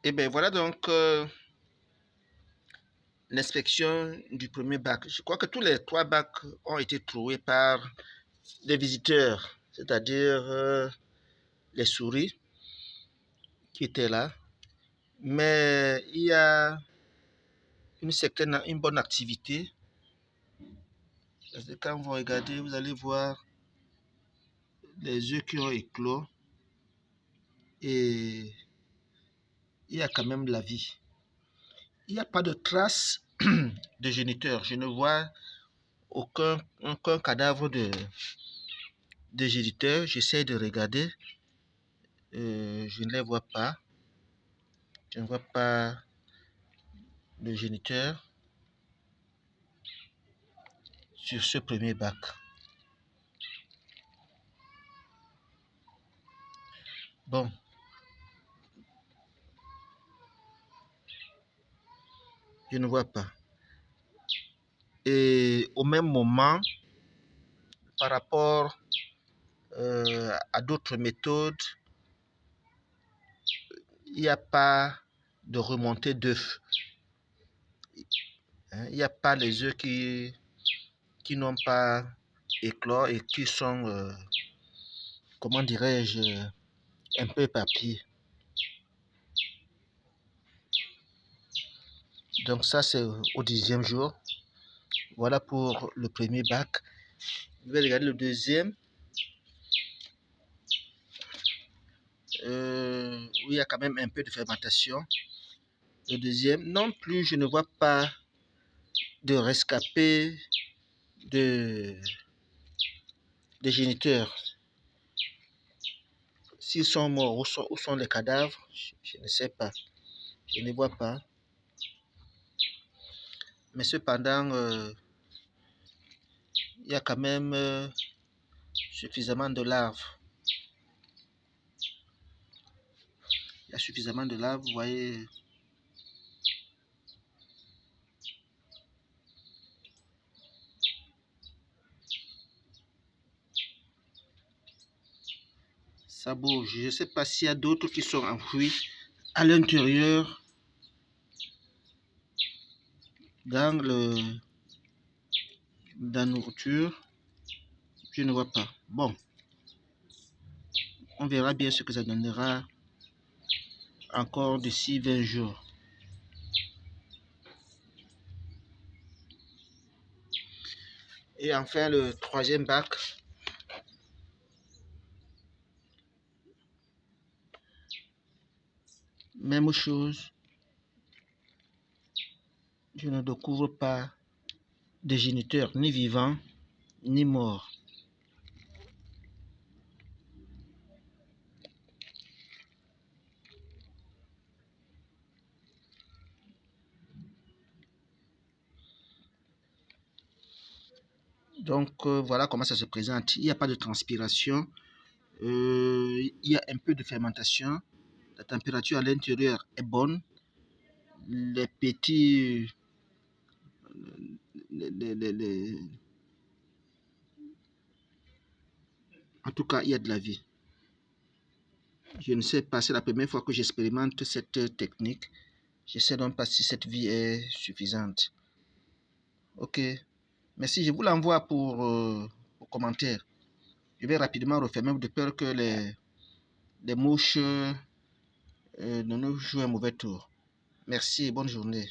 Et bien voilà donc l'inspection du premier bac. Je crois que tous les 3 bacs ont été trouvés par des visiteurs, c'est-à-dire les souris qui étaient là. Mais il y a une bonne activité. Parce que quand vous regardez, vous allez voir les œufs qui ont éclos et il y a quand même la vie. Il n'y a pas de traces de géniteurs. Je ne vois aucun cadavre de géniteur. J'essaie de regarder. Je ne les vois pas. Je ne vois pas de géniteur sur ce premier bac. Bon. Je ne vois pas. Et au même moment, par rapport à d'autres méthodes, il n'y a pas de remontée d'œufs. Il n'y a pas les œufs qui n'ont pas éclos et qui sont, comment dirais-je, un peu éparpillés. Donc ça, c'est au 10e jour. Voilà pour le premier bac. Je vais regarder le deuxième. Où il y a quand même un peu de fermentation. Le deuxième, non plus, je ne vois pas de rescapés de géniteurs. S'ils sont morts, où sont les cadavres? Je ne sais pas. Je ne vois pas. Mais cependant, il y a quand même suffisamment de larves. Il y a suffisamment de larves, vous voyez. Ça bouge. Je ne sais pas s'il y a d'autres qui sont enfouis à l'intérieur dans la nourriture. Je ne vois pas. Bon, on verra bien ce que ça donnera encore d'ici 20 jours. Et enfin, le troisième bac. Même chose. Je ne découvre pas de géniteur, ni vivant, ni mort. Donc, voilà comment ça se présente. Il n'y a pas de transpiration. Il y a un peu de fermentation. La température à l'intérieur est bonne. Les petits... En tout cas, il y a de la vie. Je ne sais pas, c'est la première fois que j'expérimente cette technique. Je ne sais donc pas si cette vie est suffisante. Ok. Merci, je vous l'envoie pour commentaire. Je vais rapidement refermer de peur que les mouches ne nous jouent un mauvais tour. Merci et bonne journée.